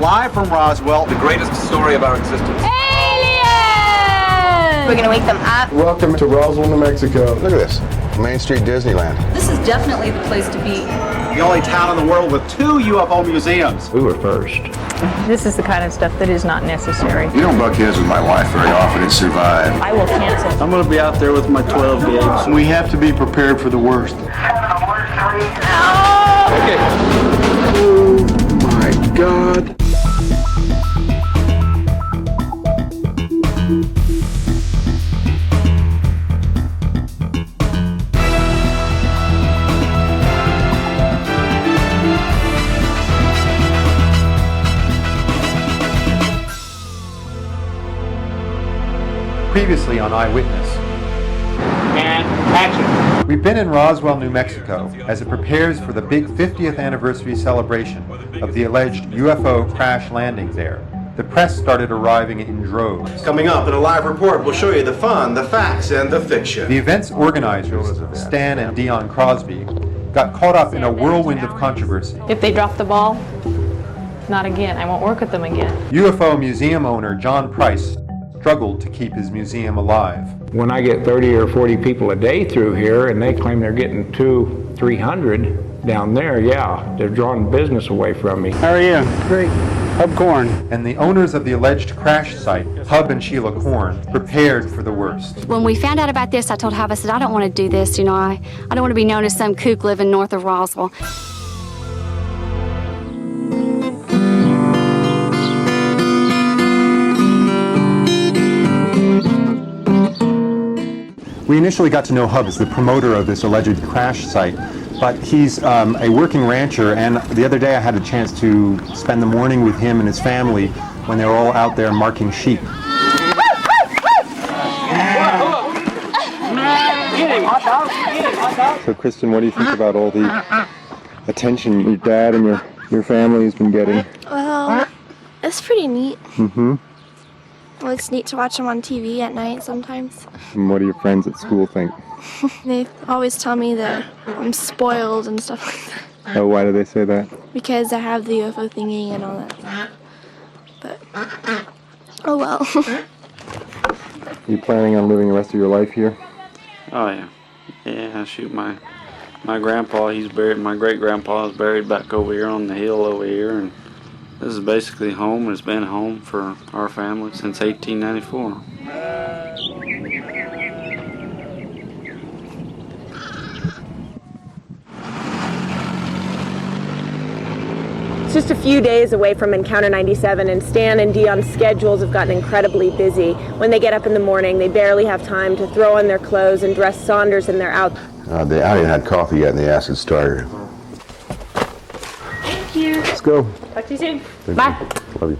live from Roswell. The greatest story of our existence. Aliens! We're gonna wake them up. Welcome to Roswell, New Mexico. Look at this, Main Street Disneyland. This is definitely the place to be. The only town in the world with 2 UFO museums. We were first. This is the kind of stuff that is not necessary. You don't buck heads with my wife very often and survive. I will cancel. I'm going to be out there with my 12 gauge. We have to be prepared for the worst. Okay. Oh my God. Previously on Eyewitness. And action. We've been in Roswell, New Mexico, as it prepares for the big 50th anniversary celebration of the alleged UFO crash landing there. The press started arriving in droves. Coming up in a live report, we'll show you the fun, the facts, and the fiction. The event's organizers, Stan and Dion Crosby, got caught up in a whirlwind of controversy. If they drop the ball, not again. I won't work with them again. UFO museum owner John Price struggled to keep his museum alive. When I get 30 or 40 people a day through here and they claim they're getting 200-300 down there, yeah, they're drawing business away from me. How are you? Great. Hubcorn. And the owners of the alleged crash site, Hub and Sheila Korn, prepared for the worst. When we found out about this, I told Hub, I said, I don't want to do this, I don't want to be known as some kook living north of Roswell. We initially got to know Hub as the promoter of this alleged crash site, but he's a working rancher, and the other day I had a chance to spend the morning with him and his family when they were all out there marking sheep. So Kristen, what do you think about all the attention your dad and your family has been getting? Well, it's pretty neat. Mm-hmm. Well, it's neat to watch them on TV at night sometimes. And what do your friends at school think? They always tell me that I'm spoiled and stuff like that. Oh, why do they say that? Because I have the UFO thingy and all that. But, oh well. Are you planning on living the rest of your life here? Oh, yeah. Yeah, shoot, my grandpa, he's buried, my great-grandpa is buried back over here on the hill over here, and this is basically home. It's been home for our family since 1894. It's just a few days away from Encounter 97, and Stan and Dion's schedules have gotten incredibly busy. When they get up in the morning, they barely have time to throw on their clothes and dress Saunders, and they're out. I haven't had coffee yet and the acid started. Thank you. Let's go. Talk to you soon. Bye. Love you.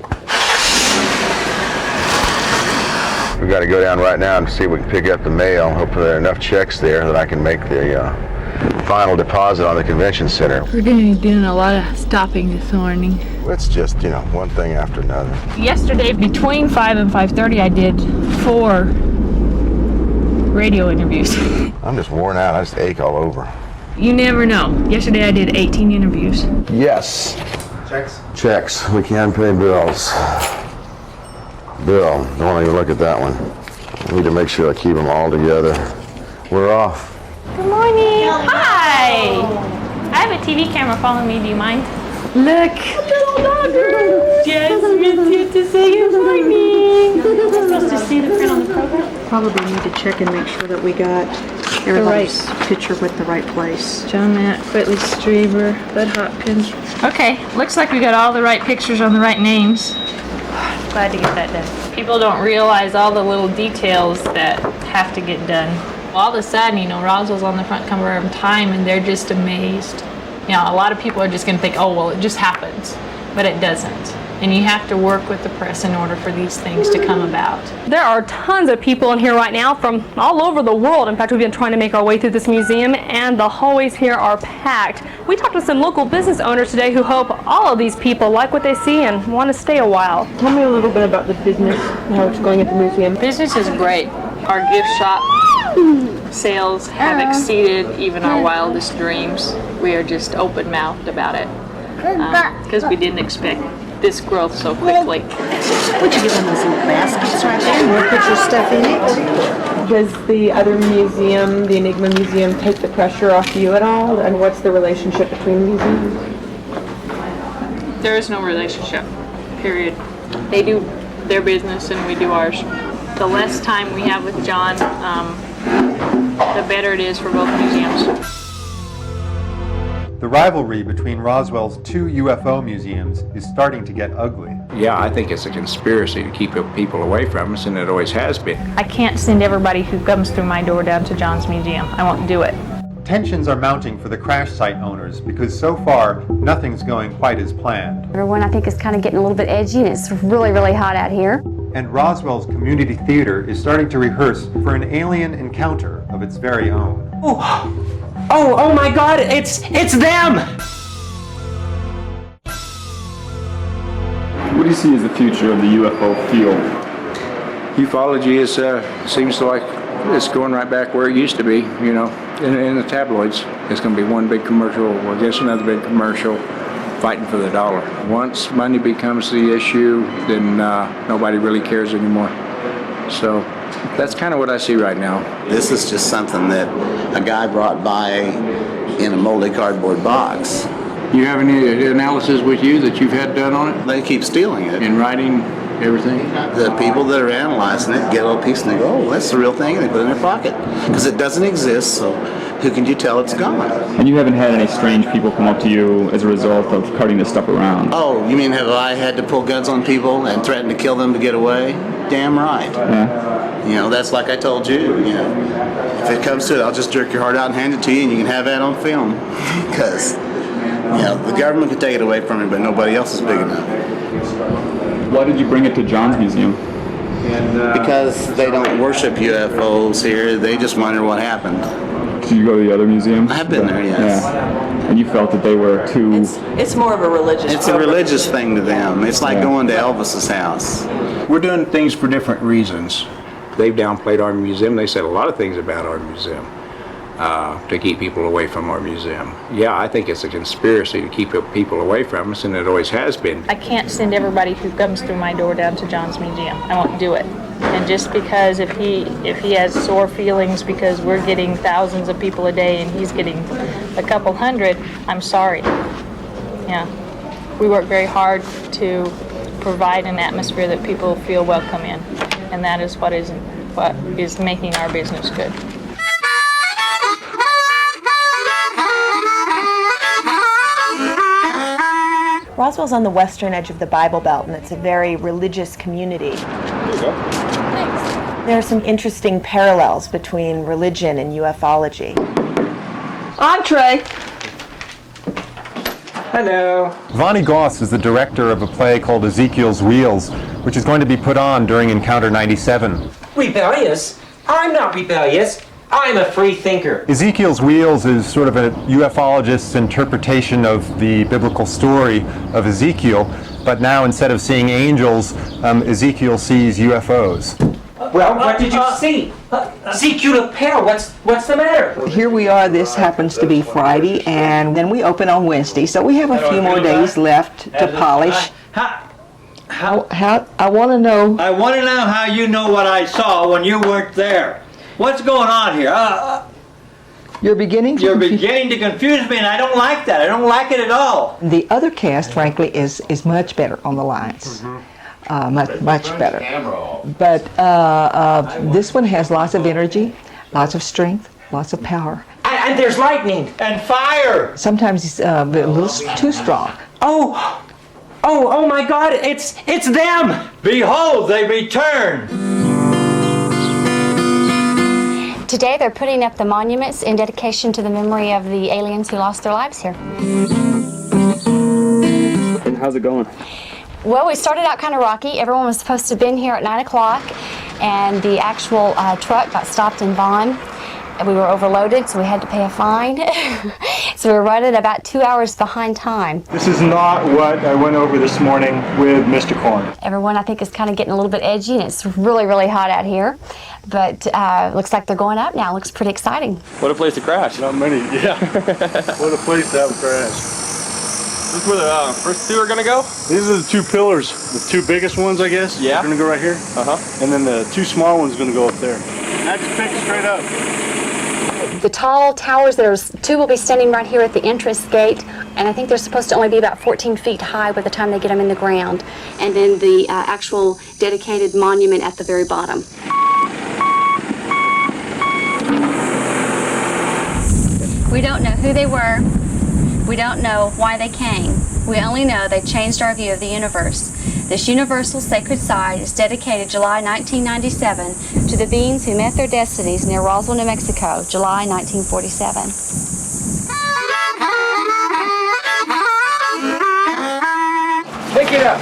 We got to go down right now and see if we can pick up the mail. Hopefully there are enough checks there that I can make the final deposit on the convention center. We're going to be doing a lot of stopping this morning. It's just, one thing after another. Yesterday, between 5 and 5:30, I did 4 radio interviews. I'm just worn out. I just ache all over. You never know. Yesterday, I did 18 interviews. Yes. Checks? Checks. We can pay bills. Bill, don't want to even look at that one. I need to make sure I keep them all together. We're off. Good morning. Hi. I have a TV camera following me. Do you mind? Look. Little dogger. Jasmine's here to say good morning. Am I supposed to see the print on the program? Probably need to check and make sure that we got everybody's picture with the right place. John Matt, Whitley Strieber, Bud Hopkins. Okay, looks like we got all the right pictures on the right names. Glad to get that done. People don't realize all the little details that have to get done. All of a sudden, Roswell's on the front cover of Time, and they're just amazed. A lot of people are just going to think, oh, well, it just happens. But it doesn't. And you have to work with the press in order for these things to come about. There are tons of people in here right now from all over the world. In fact, we've been trying to make our way through this museum, and the hallways here are packed. We talked with some local business owners today who hope all of these people like what they see and want to stay a while. Tell me a little bit about the business and how it's going at the museum. Business is great. Our gift shop sales have exceeded even our wildest dreams. We are just open-mouthed about it because we didn't expect this growth so quickly. Would you give them those little baskets right there and we'll put your stuff in it? Does the other museum, the Enigma Museum, take the pressure off you at all? And what's the relationship between the museums? There is no relationship, period. They do their business and we do ours. The less time we have with John, the better it is for both museums. The rivalry between Roswell's two UFO museums is starting to get ugly. Yeah, I think it's a conspiracy to keep people away from us, and it always has been. I can't send everybody who comes through my door down to John's museum. I won't do it. Tensions are mounting for the crash site owners because so far nothing's going quite as planned. Everyone, I think, is kind of getting a little bit edgy, and it's really, really hot out here. And Roswell's community theater is starting to rehearse for an alien encounter of its very own. Oh my God, it's them! What do you see as the future of the UFO field? Ufology seems like it's going right back where it used to be, you know, in the tabloids. It's going to be one big commercial against another big commercial, fighting for the dollar. Once money becomes the issue, then nobody really cares anymore. So that's kind of what I see right now. This is just something that a guy brought by in a moldy cardboard box. You have any analysis with you that you've had done on it? They keep stealing it. In writing everything? The people that are analyzing it get a little piece and they go, oh, that's the real thing, and they put it in their pocket. Because it doesn't exist, so who can you tell it's gone? And you haven't had any strange people come up to you as a result of carting this stuff around? Oh, you mean have I had to pull guns on people and threaten to kill them to get away? Damn right. Yeah. You know, that's like I told you, you know. If it comes to it, I'll just jerk your heart out and hand it to you, and you can have that on film. Because, you know, the government can take it away from you, but nobody else is big enough. Why did you bring it to John's museum? Because they don't worship UFOs here. They just wonder what happened. Did you go to the other museum? I've been there, yes. Yeah. And you felt that they were too... It's more of a religious It's a religious thing to them. It's like going to Elvis's house. We're doing things for different reasons. They've downplayed our museum. They said a lot of things about our museum to keep people away from our museum. Yeah, I think it's a conspiracy to keep people away from us, and it always has been. I can't send everybody who comes through my door down to John's museum. I won't do it. And just because if he has sore feelings because we're getting thousands of people a day and he's getting a couple hundred, I'm sorry. Yeah. We work very hard to provide an atmosphere that people feel welcome in. And that is what is making our business good. Roswell's on the western edge of the Bible Belt, and it's a very religious community. There you go. Thanks. There are some interesting parallels between religion and ufology. Entree! Hello. Vonnie Goss is the director of a play called Ezekiel's Wheels, which is going to be put on during Encounter 97. Rebellious? I'm not rebellious. I'm a free thinker. Ezekiel's Wheels is sort of a ufologist's interpretation of the biblical story of Ezekiel, but now instead of seeing angels, Ezekiel sees UFOs. Well, what did you see? Ezekiel, a pair. What's the matter? Here we are. This happens to be Friday, and then we open on Wednesday, so we have a few more days left to polish. I want to know. I want to know how you know what I saw when you weren't there. What's going on here? You're beginning to confuse me, and I don't like that. I don't like it at all. The other cast, frankly, is much better on the lines. Much better. But this one has lots of energy, lots of strength, lots of power. And there's lightning and fire. Sometimes it's a little too strong. Oh my God! It's them. Behold, they return. Today they're putting up the monuments in dedication to the memory of the aliens who lost their lives here. And how's it going? Well, we started out kind of rocky. Everyone was supposed to have been here at 9 o'clock, and the actual truck got stopped in Vaughn. We were overloaded, so we had to pay a fine. So we were running about 2 hours behind time. This is not what I went over this morning with Mr. Korn. Everyone, I think, is kind of getting a little bit edgy, and it's really, really hot out here. But looks like they're going up now. Looks pretty exciting. What a place to crash. Not many, yeah. What a place to have a crash. Is this where the first two are gonna go? These are the two pillars, the two biggest ones, I guess. Yeah. They're gonna go right here. And then the two small ones are gonna go up there. Now just pick it straight up. The tall towers, there's two will be standing right here at the entrance gate, and I think they're supposed to only be about 14 feet high by the time they get them in the ground. And then the actual dedicated monument at the very bottom. We don't know who they were. We don't know why they came. We only know they changed our view of the universe. This universal sacred site is dedicated July 1997 to the beings who met their destinies near Roswell, New Mexico, July 1947. Pick it up.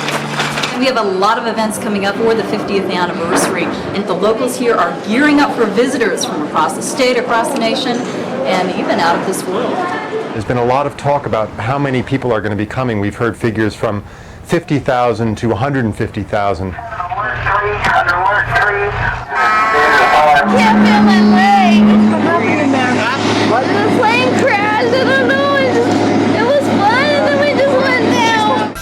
We have a lot of events coming up for the 50th anniversary, and the locals here are gearing up for visitors from across the state, across the nation, and even out of this world. There's been a lot of talk about how many people are going to be coming. We've heard figures from 50,000 to 150,000. I can't feel my leg. What happened there? The plane crashed. I don't know. It was fun, and then we just went down.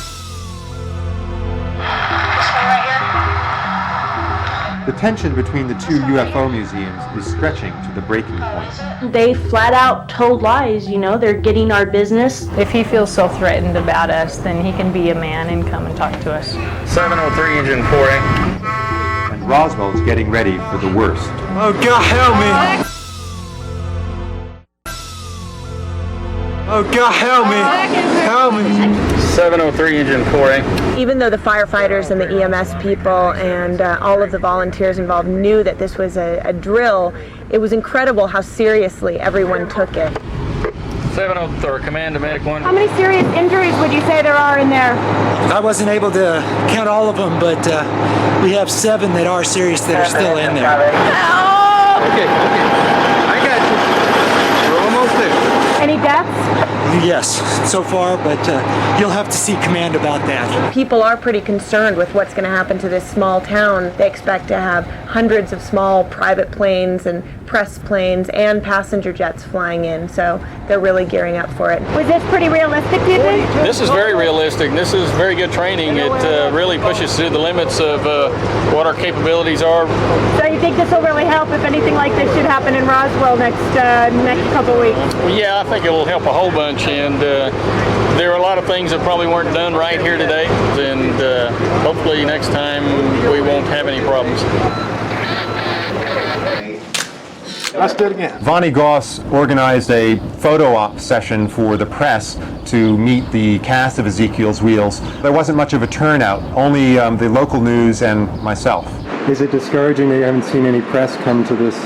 The tension between the two UFO museums is stretching to the breaking point. They flat out told lies, you know, they're getting our business. If he feels so threatened about us, then he can be a man and come and talk to us. 703 engine 4A. And Roswell is getting ready for the worst. Oh God, help me! Oh God, help me! Help me! 703 engine 4A. Even though the firefighters and the EMS people and all of the volunteers involved knew that this was a drill, it was incredible how seriously everyone took it. 703, command to medic 1. How many serious injuries would you say there are in there? I wasn't able to count all of them, but we have 7 that are serious that are still in there. Okay. I got you. We're almost there. Any deaths? Yes, so far, but you'll have to see command about that. People are pretty concerned with what's going to happen to this small town. They expect to have hundreds of small private planes and press planes and passenger jets flying in, so they're really gearing up for it. Was this pretty realistic, do you think? This is very realistic. This is very good training. It really pushes to the limits of what our capabilities are. So you think this will really help if anything like this should happen in Roswell next couple weeks? Well, yeah, I think it will help a whole bunch, and there are a lot of things that probably weren't done right here today, and hopefully next time we won't have any problems. Let's do it again. Vonnie Goss organized a photo op session for the press to meet the cast of Ezekiel's Wheels. There wasn't much of a turnout, only the local news and myself. Is it discouraging that you haven't seen any press come to this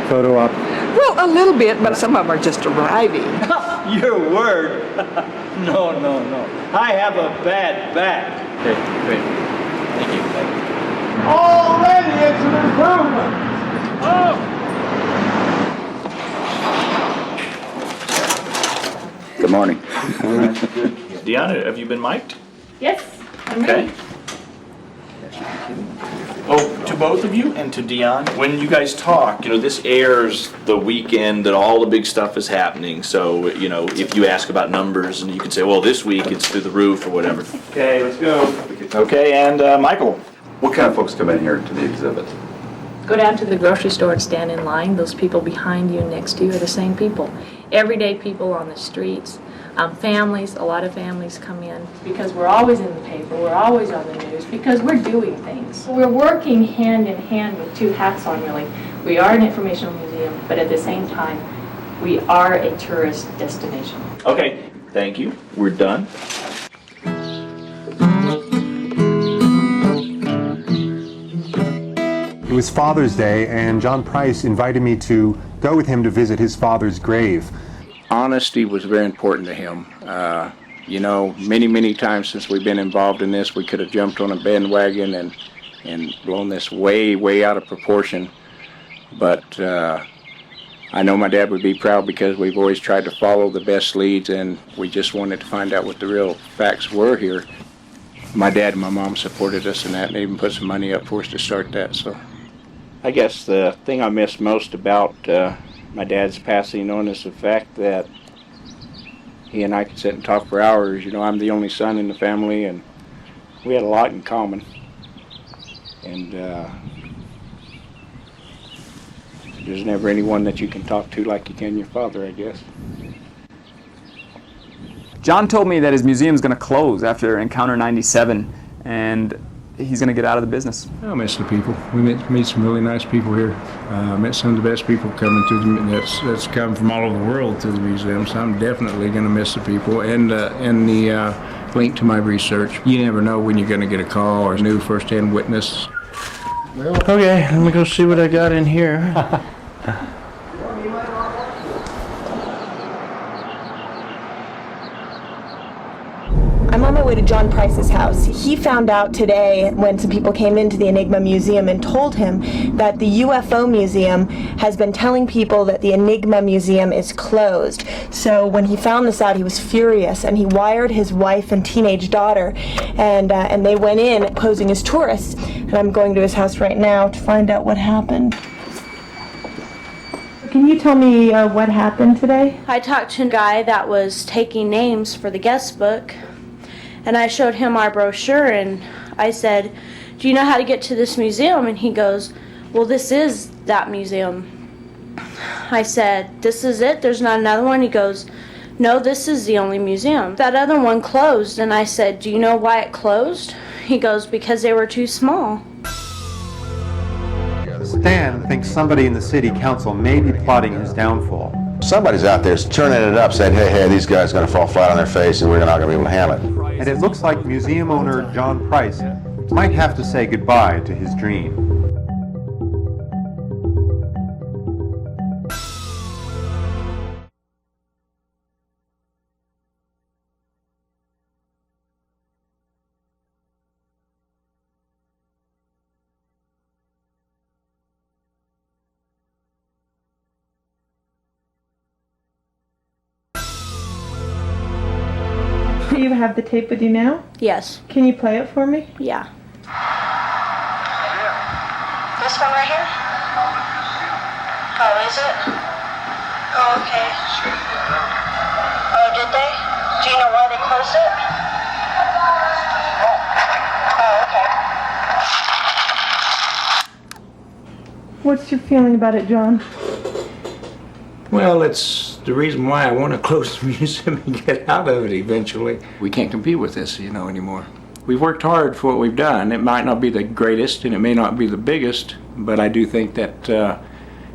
photo op? Well, a little bit, but some of them are just arriving. Your word? No. I have a bad back. Okay, great. Thank you. Already it's an improvement. Oh! Good morning. Deanna, have you been mic'd? Yes. Okay. Oh, to both of you and to Dion, when you guys talk, this airs the weekend that all the big stuff is happening. So, if you ask about numbers, and you can say, well, this week it's through the roof or whatever. Okay, let's go. Okay, and Michael. What kind of folks come in here to the exhibit? Go down to the grocery store and stand in line. Those people behind you and next to you are the same people. Everyday people on the streets. Families, a lot of families come in because we're always in the paper, we're always on the news because we're doing things. We're working hand in hand with two hats on, really. We are an informational museum, but at the same time, we are a tourist destination. Okay, thank you. We're done. It was Father's Day, and John Price invited me to go with him to visit his father's grave. Honesty was very important to him. Many times since we've been involved in this, we could have jumped on a bandwagon and blown this way out of proportion. But I know my dad would be proud because we've always tried to follow the best leads, and we just wanted to find out what the real facts were here. My dad and my mom supported us in that, and they even put some money up for us to start that. So, I guess the thing I miss most about my dad's passing on is the fact that He and I could sit and talk for hours. You know, I'm the only son in the family, and we had a lot in common. And there's never anyone that you can talk to like you can your father, I guess. John told me that his museum's going to close after Encounter 97, and he's going to get out of the business. I miss the people. We meet some really nice people here. Met some of the best people coming to that's come from all over the world to the museum. So I'm definitely going to miss the people and the link to my research. You never know when you're going to get a call or a new first-hand witness. Well, okay, let me go see what I got in here. I'm on my way to John Price's house. He found out today when some people came into the Enigma Museum and told him that the UFO Museum has been telling people that the Enigma Museum is closed. So when he found this out, he was furious, and he wired his wife and teenage daughter, and they went in posing as tourists. And I'm going to his house right now to find out what happened. Can you tell me what happened today? I talked to a guy that was taking names for the guest book. And I showed him our brochure, and I said, "Do you know how to get to this museum?" And he goes, "Well, this is that museum." I said, "This is it? There's not another one?" He goes, "No, this is the only museum. That other one closed." And I said, "Do you know why it closed?" He goes, "Because they were too small." Stan thinks somebody in the city council may be plotting his downfall. Somebody's out there turning it up, saying, hey, these guys are going to fall flat on their face and we're not going to be able to handle it. And it looks like museum owner John Price might have to say goodbye to his dream. Do you have the tape with you now? Yes. Can you play it for me? Yeah. This one right here? Oh, is it? Oh, okay. Oh, did they? Do you know why they closed it? Oh, okay. What's your feeling about it, John? Well, it's the reason why I want to close the museum and get out of it eventually. We can't compete with this, anymore. We've worked hard for what we've done. It might not be the greatest and it may not be the biggest, but I do think that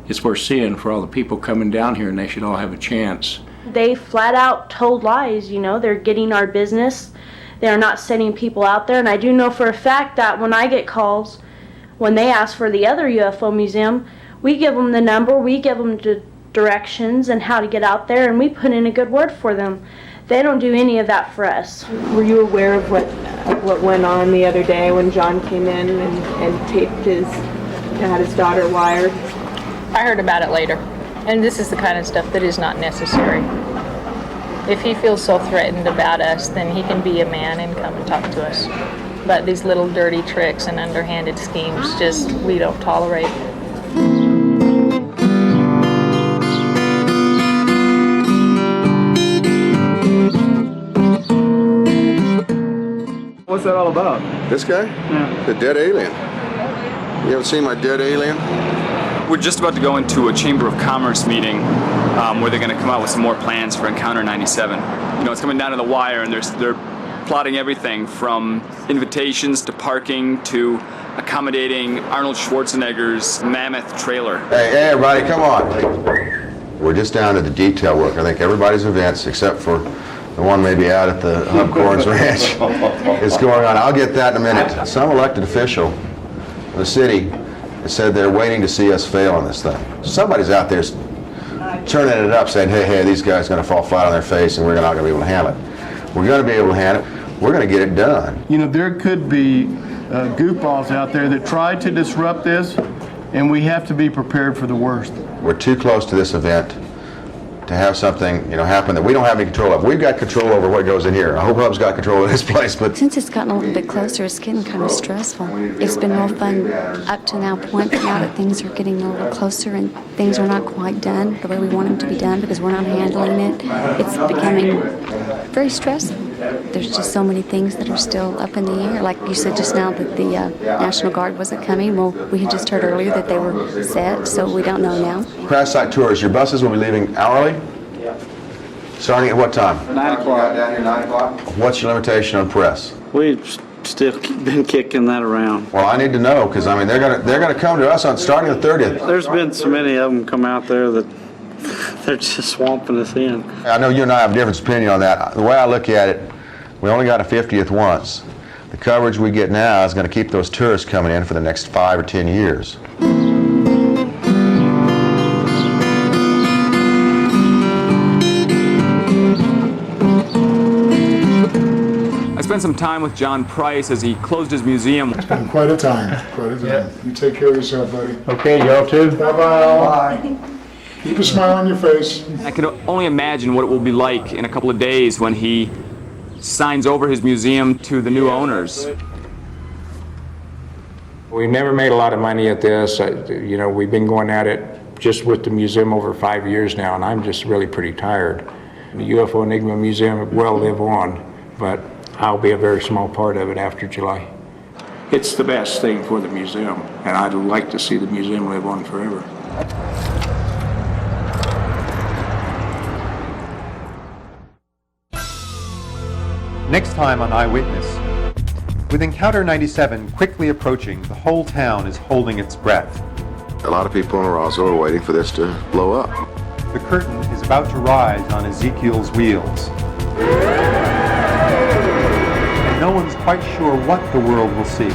it's worth seeing for all the people coming down here, and they should all have a chance. They flat out told lies, they're getting our business. They're not sending people out there, and I do know for a fact that when I get calls, when they ask for the other UFO museum, we give them the number, we give them the directions and how to get out there, and we put in a good word for them. They don't do any of that for us. Were you aware of what went on the other day when John came in and had his daughter wired? I heard about it later, and this is the kind of stuff that is not necessary. If he feels so threatened about us, then he can be a man and come and talk to us. But these little dirty tricks and underhanded schemes, we don't tolerate. What's that all about? This guy? Yeah. The dead alien. You ever seen my dead alien? We're just about to go into a Chamber of Commerce meeting where they're going to come out with some more plans for Encounter 97. It's coming down to the wire, and they're plotting everything from invitations to parking to accommodating Arnold Schwarzenegger's mammoth trailer. Hey, everybody, come on. We're just down to the detail work. I think everybody's events, except for the one maybe out at the Hub Corns Ranch, is going on. I'll get that in a minute. Some elected official in the city said they're waiting to see us fail on this thing. Somebody's out there turning it up, saying, hey, these guys are going to fall flat on their face and we're not going to be able to handle it. We're going to be able to handle it. We're going to get it done. There could be goofballs out there that try to disrupt this, and we have to be prepared for the worst. We're too close to this event to have something, happen that we don't have any control of. We've got control over what goes in here. I hope Hub's got control of this place, but Since it's gotten a little bit closer, it's getting kind of stressful. It's been real fun up to now point, but now that things are getting a little closer and things are not quite done the way we want them to be done because we're not handling it, it's becoming very stressful. There's just so many things that are still up in the air. Like you said just now that the National Guard wasn't coming. Well, we had just heard earlier that they were set, so we don't know now. crash site tours, your buses will be leaving hourly? Starting at what time? 9 o'clock. Down here 9 o'clock? What's your limitation on press? We've still been kicking that around. Well, I need to know, because I mean they're gonna come to us on starting the 30th. There's been so many of them come out there that they're just swamping us in. I know you and I have a different opinion on that. The way I look at it, we only got a 50th once. The coverage we get now is going to keep those tourists coming in for the next 5 or 10 years. I spent some time with John Price as he closed his museum. It's been quite a time, You take care of yourself, buddy. Okay, y'all too. Bye-bye. Keep a smile on your face. I can only imagine what it will be like in a couple of days when he signs over his museum to the new owners. We never made a lot of money at this. We've been going at it just with the museum over 5 years now, and I'm just really pretty tired. The UFO Enigma Museum will live on, but I'll be a very small part of it after July. It's the best thing for the museum, and I'd like to see the museum live on forever. Next time on Eyewitness. With Encounter 97 quickly approaching, the whole town is holding its breath. A lot of people in Roswell are waiting for this to blow up. The curtain is about to rise on Ezekiel's wheels. And no one's quite sure what the world will see.